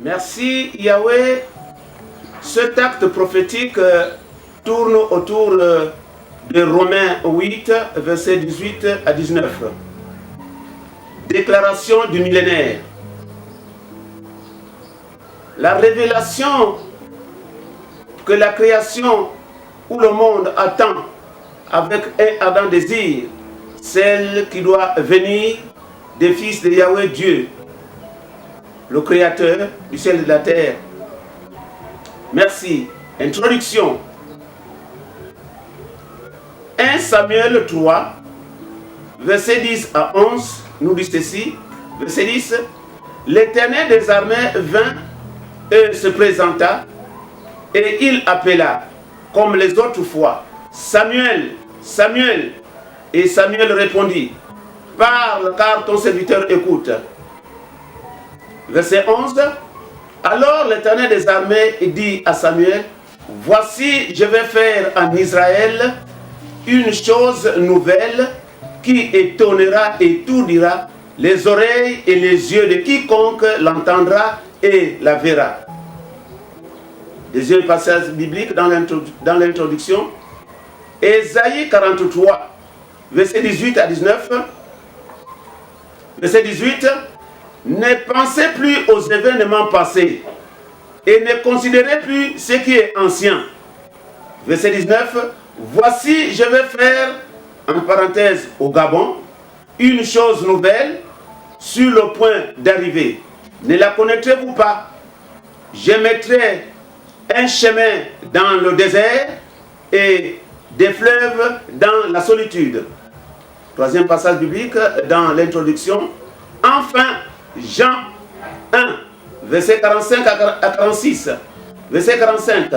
Merci Yahweh. Cet acte prophétique tourne autour de Romains 8, versets 18 à 19. Déclaration du millénaire. La révélation que la création ou le monde attend avec un ardent désir, celle qui doit venir des fils de Yahweh Dieu, le Créateur du ciel et de la terre. Merci. Introduction. 1 Samuel 3, verset 10 à 11, nous dit ceci. Verset 10. L'Éternel des armées vint et se présenta, et il appela, comme les autres fois, Samuel, Samuel. Et Samuel répondit, parle car ton serviteur écoute. Verset 11. Alors l'Éternel des armées dit à Samuel, voici je vais faire en Israël une chose nouvelle qui étonnera et étourdira les oreilles et les yeux de quiconque l'entendra et la verra. Deuxième passage biblique dans l'introduction. Ésaïe 43, verset 18 à 19. Verset 18. Ne pensez plus aux événements passés et ne considérez plus ce qui est ancien. Verset 19. Voici, je vais faire, en parenthèse, au Gabon, une chose nouvelle sur le point d'arriver. Ne la connaîtrez-vous pas? Je mettrai un chemin dans le désert et des fleuves dans la solitude. Troisième passage biblique dans l'introduction. Enfin, Jean 1, verset 45 à 46. Verset 45.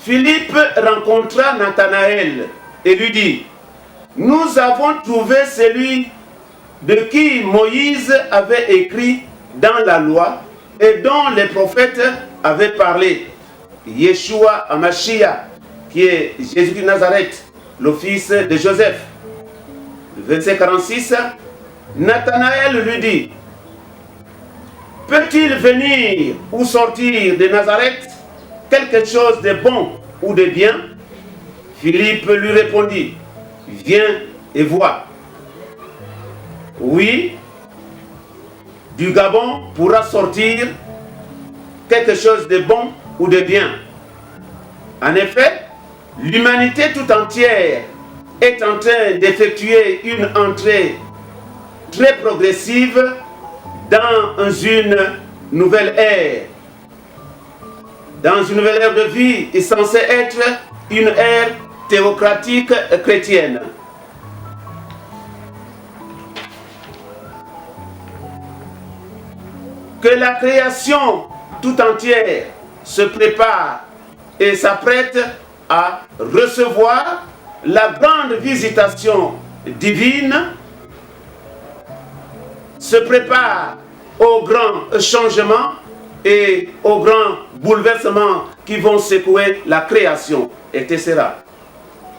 Philippe rencontra Nathanaël et lui dit, nous avons trouvé celui de qui Moïse avait écrit dans la loi et dont les prophètes avaient parlé, Yeshua Hamashiach, qui est Jésus de Nazareth, le fils de Joseph. Verset 46, Nathanaël lui dit, peut-il venir ou sortir de Nazareth quelque chose de bon ou de bien? Philippe lui répondit, viens et vois. Oui, du Gabon pourra sortir quelque chose de bon ou de bien. En effet, l'humanité tout entière est en train d'effectuer une entrée très progressive dans une nouvelle ère. Dans une nouvelle ère de vie est censée être une ère théocratique chrétienne. Que la création tout entière se prépare et s'apprête à recevoir la grande visitation divine, se prépare aux grands changements et aux grands bouleversements qui vont secouer la création, etc.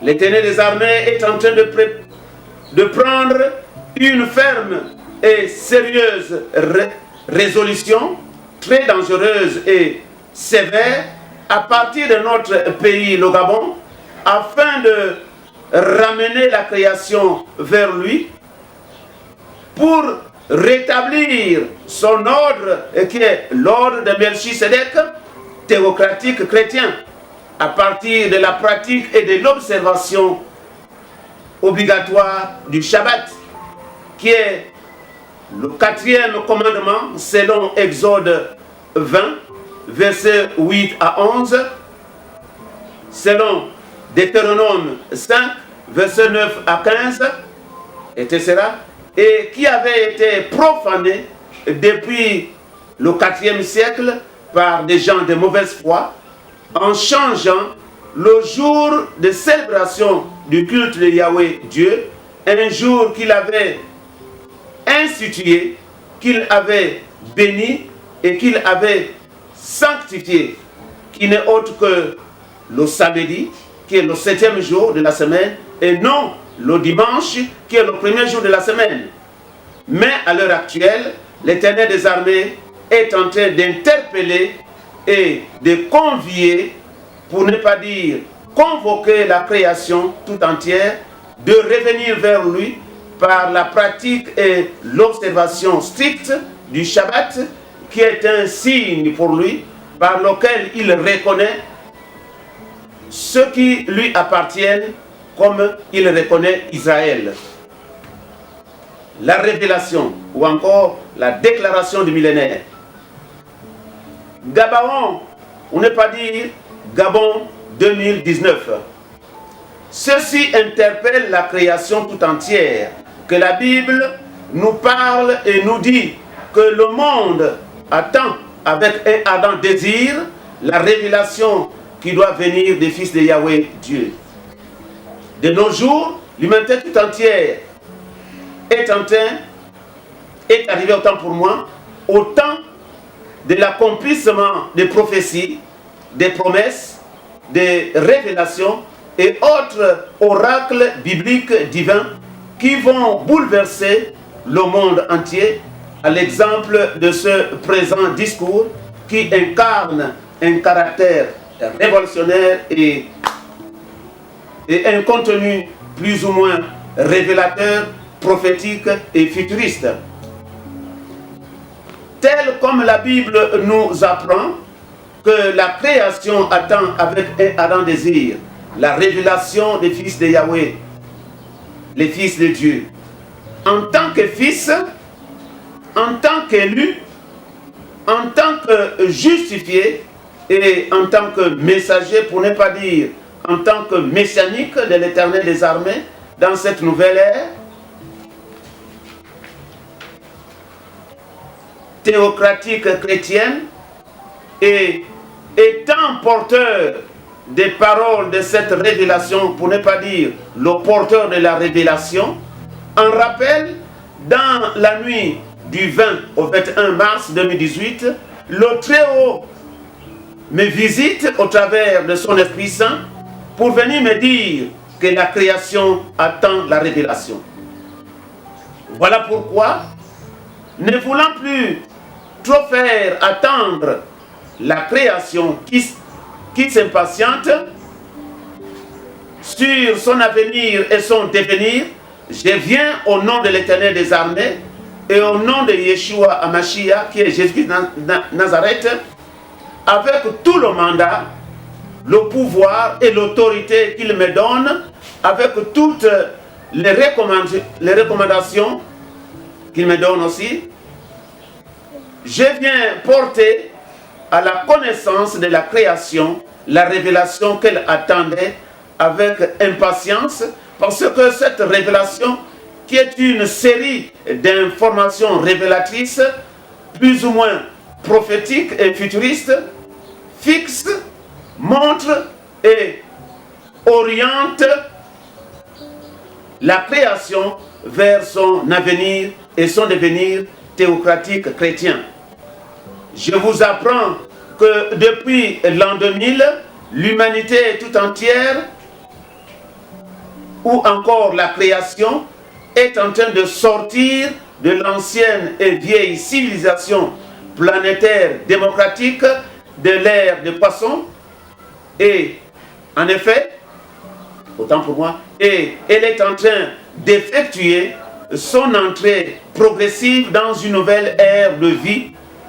L'Éternel des armées est en train de prendre une ferme et sérieuse résolution, très dangereuse et sévère, à partir de notre pays, le Gabon, afin de ramener la création vers lui, pour rétablir son ordre, qui est l'ordre de Melchisédek, théocratique chrétien, à partir de la pratique et de l'observation obligatoire du Shabbat, qui est le 4e commandement selon Exode 20, versets 8 à 11, selon Deutéronome 5, versets 9 à 15, etc., et qui avait été profané depuis le 4e siècle par des gens de mauvaise foi, en changeant le jour de célébration du culte de Yahweh Dieu, un jour qu'il avait institué, qu'il avait béni et qu'il avait sanctifié, qui n'est autre que le samedi, qui est le 7e jour de la semaine, et non le dimanche, qui est le premier jour de la semaine. Mais à l'heure actuelle, l'Éternel des armées est en train d'interpeller et de convier, pour ne pas dire convoquer la création tout entière, de revenir vers lui par la pratique et l'observation stricte du Shabbat, qui est un signe pour lui, par lequel il reconnaît ceux qui lui appartiennent, comme il reconnaît Israël. La révélation, ou encore la déclaration du millénaire. Gabaon, on ne pas dire Gabon 2019. Ceci interpelle la création tout entière, que la Bible nous parle et nous dit que le monde attend avec un ardent désir la révélation qui doit venir des fils de Yahweh Dieu. De nos jours, l'humanité tout entière est arrivée au temps pour moi, au temps de l'accomplissement des prophéties, des promesses, des révélations et autres oracles bibliques divins qui vont bouleverser le monde entier, à l'exemple de ce présent discours qui incarne un caractère révolutionnaire et un contenu plus ou moins révélateur, prophétique et futuriste. Tel comme la Bible nous apprend que la création attend avec un ardent désir la révélation des fils de Yahweh, les fils de Dieu. En tant que fils, en tant qu'élu, en tant que justifié et en tant que messager, pour ne pas dire en tant que messianique de l'Éternel des armées, dans cette nouvelle ère, théocratique chrétienne, et étant porteur des paroles de cette révélation, pour ne pas dire le porteur de la révélation, en rappel, dans la nuit du 20 au 21 mars 2018, le Très-Haut me visite au travers de son Esprit Saint pour venir me dire que la création attend la révélation. Voilà pourquoi, ne voulant plus trop faire attendre la création qui s'impatiente sur son avenir et son devenir, je viens au nom de l'Éternel des armées et au nom de Yeshua Hamashiach, qui est Jésus de Nazareth, avec tout le mandat, le pouvoir et l'autorité qu'il me donne, avec toutes les recommandations qu'il me donne aussi, je viens porter à la connaissance de la création la révélation qu'elle attendait avec impatience, parce que cette révélation, qui est une série d'informations révélatrices, plus ou moins prophétiques et futuristes, fixe, montre et oriente la création vers son avenir et son devenir théocratique chrétien. Je vous apprends que depuis l'an 2000, l'humanité tout entière, ou encore la création, est en train de sortir de l'ancienne et vieille civilisation planétaire démocratique de l'ère des poissons. Et en effet, autant pour moi, et elle est en train d'effectuer son entrée progressive dans une nouvelle ère de vie,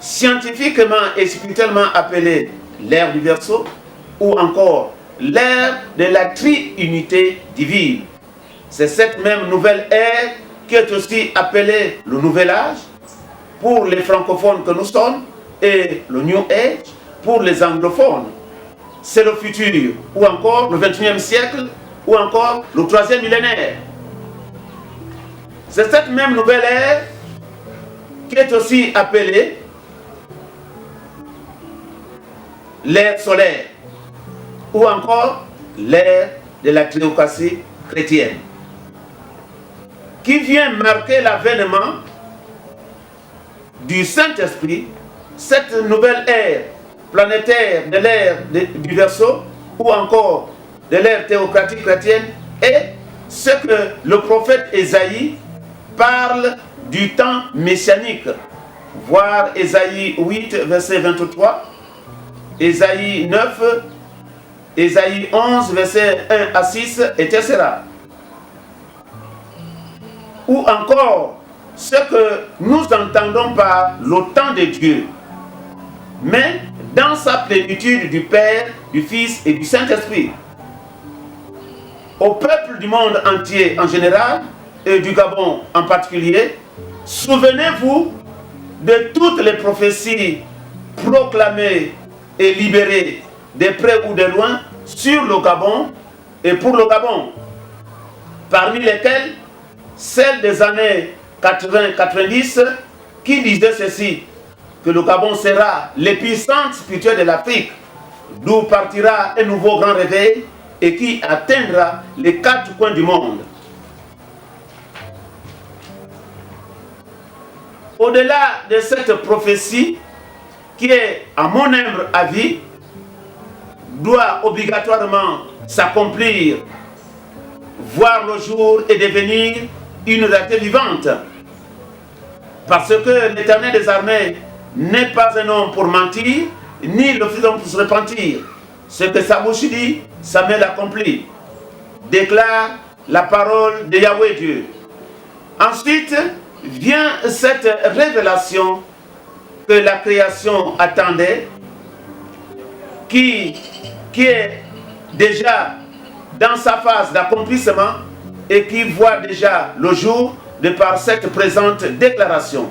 scientifiquement et spirituellement appelée l'ère du Verseau, ou encore l'ère de la triunité divine. C'est cette même nouvelle ère qui est aussi appelée le Nouvel Âge pour les francophones que nous sommes, et le New Age pour les anglophones. C'est le futur, ou encore le 21e siècle, ou encore le 3e millénaire. C'est cette même nouvelle ère qui est aussi appelée l'ère solaire, ou encore l'ère de la théocratie chrétienne, qui vient marquer l'avènement du Saint-Esprit, cette nouvelle ère planétaire de l'ère du Verseau, ou encore de l'ère théocratique chrétienne, est ce que le prophète Ésaïe parle du temps messianique, voir Ésaïe 8, verset 23, Ésaïe 9, Ésaïe 11, verset 1 à 6, etc. Ou encore, ce que nous entendons par le temps de Dieu, mais dans sa plénitude du Père, du Fils et du Saint-Esprit. Au peuple du monde entier en général, et du Gabon en particulier, souvenez-vous de toutes les prophéties proclamées et libérées de près ou de loin sur le Gabon et pour le Gabon, parmi lesquelles celle des années 80-90 qui disait ceci, que le Gabon sera l'épicentre spirituel de l'Afrique, d'où partira un nouveau grand réveil et qui atteindra les 4 coins du monde. Au-delà de cette prophétie, qui est, à mon humble avis, doit obligatoirement s'accomplir, voir le jour et devenir une réalité vivante. Parce que l'Éternel des armées n'est pas un homme pour mentir, ni le fils d'homme pour se repentir. Ce que sa bouche dit, sa main l'accomplit. Déclare la parole de Yahweh Dieu. Ensuite, vient cette révélation que la création attendait, qui est déjà dans sa phase d'accomplissement et qui voit déjà le jour de par cette présente déclaration.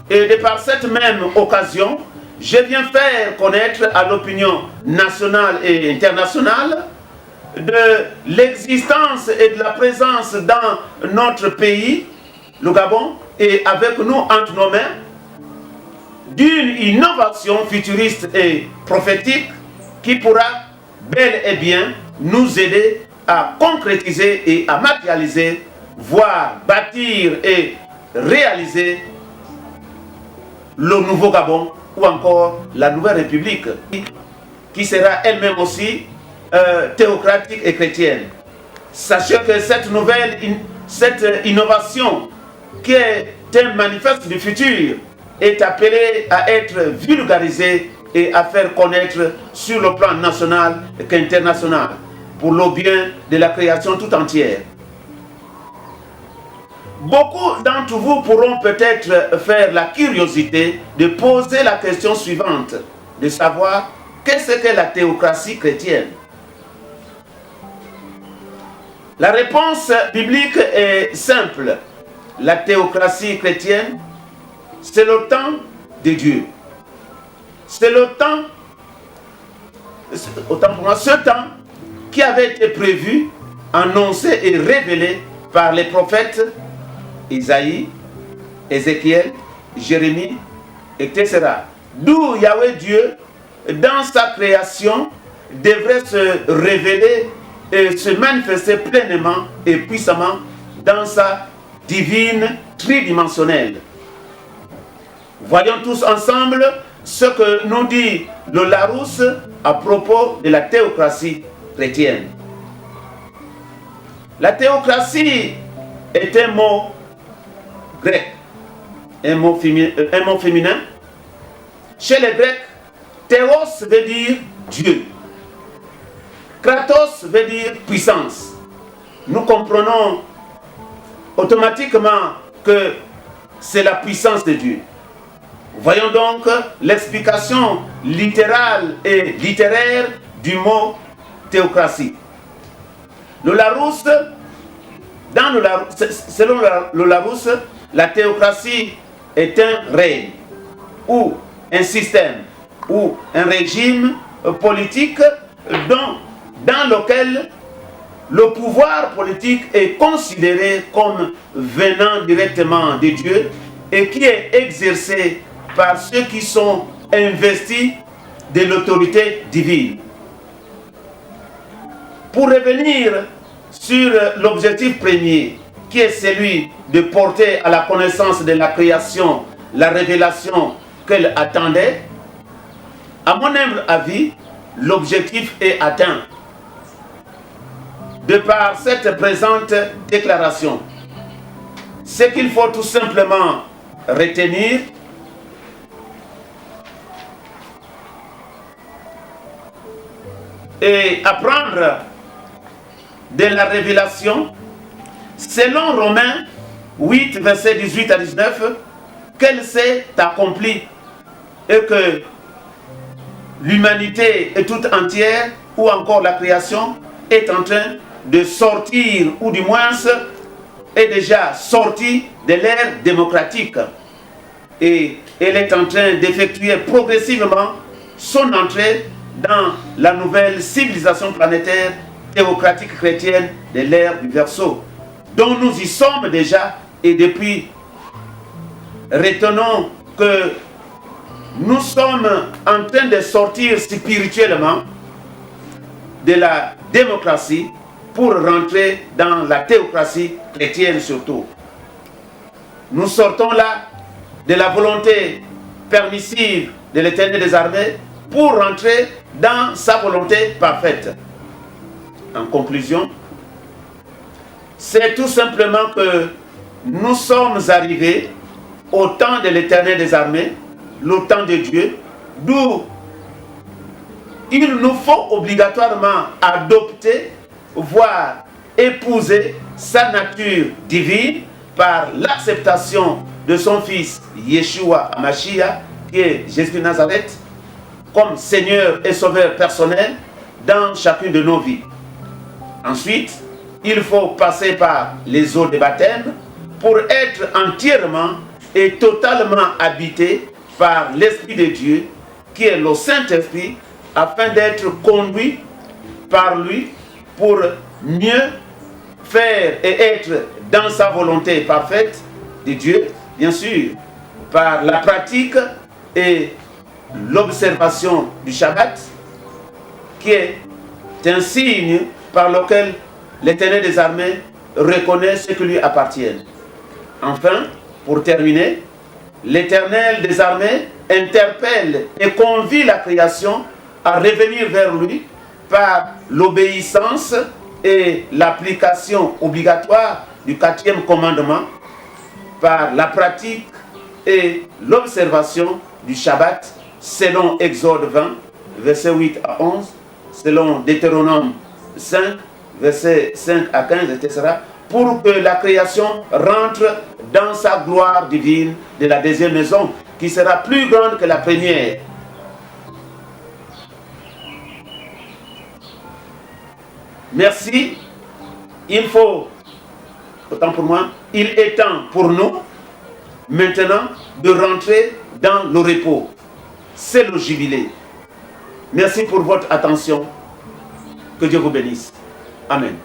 Et de par cette même occasion, je viens faire connaître à l'opinion nationale et internationale de l'existence et de la présence dans notre pays, le Gabon, et avec nous entre nos mains, d'une innovation futuriste et prophétique qui pourra bel et bien nous aider à concrétiser et à matérialiser, voire bâtir et réaliser le nouveau Gabon ou encore la nouvelle République qui sera elle-même aussi théocratique et chrétienne. Sachez que cette innovation qui est un manifeste du futur est appelée à être vulgarisée et à faire connaître sur le plan national qu'international pour le bien de la création tout entière. Beaucoup d'entre vous pourront peut-être faire la curiosité de poser la question suivante, de savoir qu'est-ce qu'est la théocratie chrétienne. La réponse biblique est simple. La théocratie chrétienne, c'est le temps de Dieu. C'est le temps, autant pour moi, ce temps qui avait été prévu, annoncé et révélé par les prophètes Isaïe, Ézéchiel, Jérémie, etc. D'où Yahweh Dieu, dans sa création, devrait se révéler et se manifester pleinement et puissamment dans sa divine tridimensionnelle. Voyons tous ensemble ce que nous dit le Larousse à propos de la théocratie chrétienne. La théocratie est un mot grec, un mot féminin. Chez les Grecs, théos veut dire Dieu. Kratos veut dire puissance. Nous comprenons automatiquement que c'est la puissance de Dieu. Voyons donc l'explication littérale et littéraire du mot théocratie. Le Larousse, selon le Larousse, la théocratie est un règne ou un système ou un régime politique dans lequel le pouvoir politique est considéré comme venant directement de Dieu et qui est exercé par ceux qui sont investis de l'autorité divine. Pour revenir sur l'objectif premier, qui est celui de porter à la connaissance de la création la révélation qu'elle attendait, à mon humble avis, l'objectif est atteint de par cette présente déclaration. Ce qu'il faut tout simplement retenir et apprendre de la révélation, selon Romains 8, versets 18 à 19, qu'elle s'est accomplie et que l'humanité est toute entière, ou encore la création, est en train de sortir, ou du moins est déjà sortie de l'ère démocratique. Et elle est en train d'effectuer progressivement son entrée dans la nouvelle civilisation planétaire théocratique chrétienne de l'ère du Verseau, dont nous y sommes déjà, et depuis, retenons que nous sommes en train de sortir spirituellement de la démocratie pour rentrer dans la théocratie chrétienne surtout. Nous sortons là de la volonté permissive de l'Éternel des armées pour rentrer dans sa volonté parfaite. En conclusion, c'est tout simplement que nous sommes arrivés au temps de l'Éternel des armées, le temps de Dieu, d'où il nous faut obligatoirement adopter, voire épouser sa nature divine par l'acceptation de son fils Yeshua Hamashiach, qui est Jésus de Nazareth, comme Seigneur et Sauveur personnel dans chacune de nos vies. Ensuite, il faut passer par les eaux de baptême pour être entièrement et totalement habité par l'Esprit de Dieu, qui est le Saint-Esprit, afin d'être conduit par lui pour mieux faire et être dans sa volonté parfaite de Dieu, bien sûr, par la pratique et l'observation du Shabbat, qui est un signe par lequel l'Éternel des armées reconnaît ce qui lui appartient. Enfin, pour terminer, l'Éternel des armées interpelle et convie la création à revenir vers lui par l'obéissance et l'application obligatoire du 4e commandement, par la pratique et l'observation du Shabbat, selon Exode 20, versets 8 à 11, selon Deutéronome 5, versets 5 à 15, etc., pour que la création rentre dans sa gloire divine de la deuxième maison, qui sera plus grande que la première. Merci. Il faut, autant pour moi, il est temps pour nous, maintenant, de rentrer dans le repos. C'est le jubilé. Merci pour votre attention. Que Dieu vous bénisse. Amen.